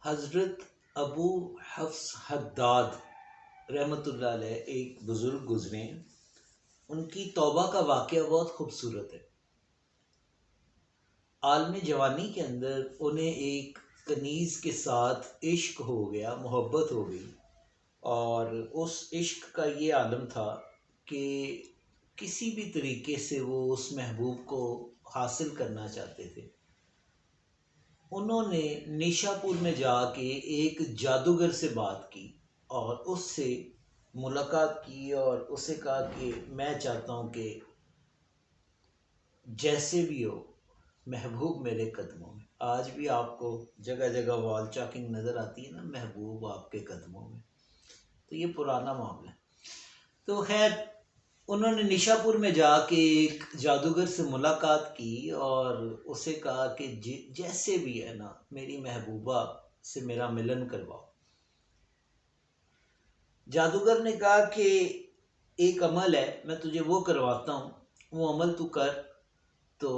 حضرت ابو حفص حداد رحمۃ اللہ علیہ ایک بزرگ گزرے ہیں. ان کی توبہ کا واقعہ بہت خوبصورت ہے. عالم جوانی کے اندر انہیں ایک کنیز کے ساتھ عشق ہو گیا، محبت ہو گئی، اور اس عشق کا یہ عالم تھا کہ کسی بھی طریقے سے وہ اس محبوب کو حاصل کرنا چاہتے تھے. انہوں نے نیشا پور میں جا کے ایک جادوگر سے بات کی اور اس سے ملاقات کی اور اسے کہا کہ میں چاہتا ہوں کہ جیسے بھی ہو محبوب میرے قدموں میں. آج بھی آپ کو جگہ جگہ وال چاکنگ نظر آتی ہے نا، محبوب آپ کے قدموں میں. تو یہ پرانا معاملہ ہے. تو خیر انہوں نے نیشا پور میں جا کے ایک جادوگر سے ملاقات کی اور اسے کہا کہ جیسے بھی ہے نا میری محبوبہ سے میرا ملن کرواؤ. جادوگر نے کہا کہ ایک عمل ہے، میں تجھے وہ کرواتا ہوں، وہ عمل تو کر، تو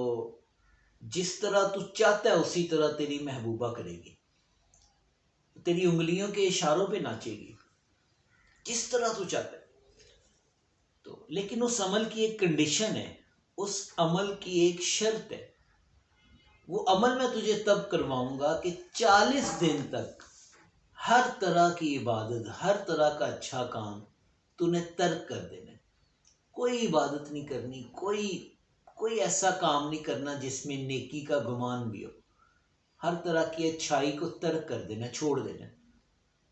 جس طرح تو چاہتا ہے اسی طرح تیری محبوبہ کرے گی، تیری انگلیوں کے اشاروں پہ ناچے گی جس طرح تو چاہتا ہے. تو لیکن اس عمل کی ایک کنڈیشن ہے، اس عمل کی ایک شرط ہے. وہ عمل میں تجھے تب کرواؤں گا کہ 40 دن تک ہر طرح کی عبادت، ہر طرح کا اچھا کام تو نے ترک کر دینا. کوئی عبادت نہیں کرنی، کوئی ایسا کام نہیں کرنا جس میں نیکی کا گمان بھی ہو. ہر طرح کی اچھائی کو ترک کر دینا، چھوڑ دینا.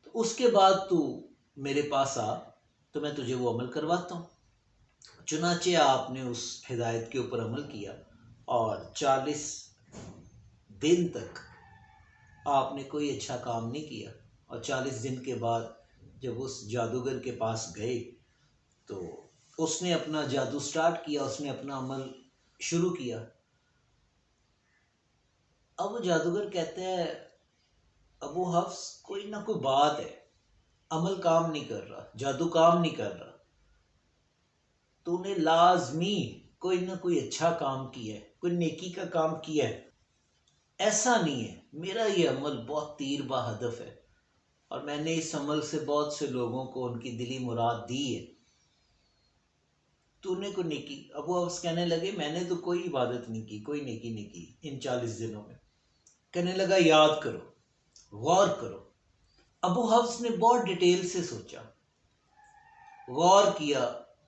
تو اس کے بعد تو میرے پاس آ تو میں تجھے وہ عمل کرواتا ہوں. چنانچہ آپ نے اس ہدایت کے اوپر عمل کیا اور 40 دن تک آپ نے کوئی اچھا کام نہیں کیا. اور 40 دن کے بعد جب اس جادوگر کے پاس گئے تو اس نے اپنا جادو سٹارٹ کیا، اس نے اپنا عمل شروع کیا. اب وہ جادوگر کہتے ہیں ابو حفص کوئی نہ کوئی بات ہے، عمل کام نہیں کر رہا، جادو کام نہیں کر رہا، تو نے لازمی کوئی نہ کوئی اچھا کام کیا ہے، کوئی نیکی کا کام کیا ہے. ایسا نہیں ہے، میرا یہ عمل بہت تیر با ہدف ہے اور میں نے اس عمل سے بہت سے لوگوں کو ان کی دلی مراد دی ہے. تو نے کوئی نیکی؟ ابو حفص کہنے لگے میں نے تو کوئی عبادت نہیں کی، کوئی نیکی نہیں کی ان 40 دنوں میں. کہنے لگا یاد کرو، غور کرو. ابو حفص نے بہت ڈیٹیل سے سوچا، غور کیا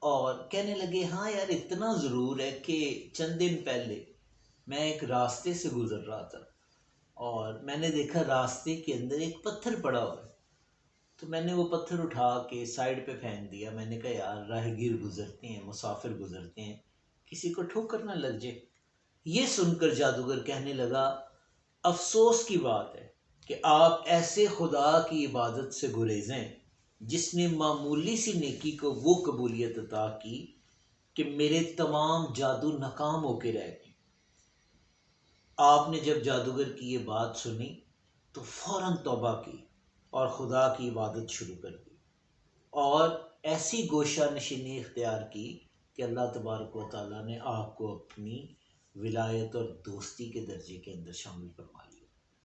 اور کہنے لگے ہاں یار اتنا ضرور ہے کہ چند دن پہلے میں ایک راستے سے گزر رہا تھا اور میں نے دیکھا راستے کے اندر ایک پتھر پڑا ہوا ہے. تو میں نے وہ پتھر اٹھا کے سائڈ پہ پھینک دیا. میں نے کہا یار راہ گیر گزرتے ہیں، مسافر گزرتے ہیں، کسی کو ٹھوکر نہ لگ جائے. یہ سن کر جادوگر کہنے لگا افسوس کی بات ہے کہ آپ ایسے خدا کی عبادت سے گریزیں جس نے معمولی سی نیکی کو وہ قبولیت عطا کی کہ میرے تمام جادو ناکام ہو کے رہ گئے. آپ نے جب جادوگر کی یہ بات سنی تو فوراً توبہ کی اور خدا کی عبادت شروع کر دی اور ایسی گوشہ نشینی اختیار کی کہ اللہ تبارک و تعالیٰ نے آپ کو اپنی ولایت اور دوستی کے درجے کے اندر شامل فرما لیا.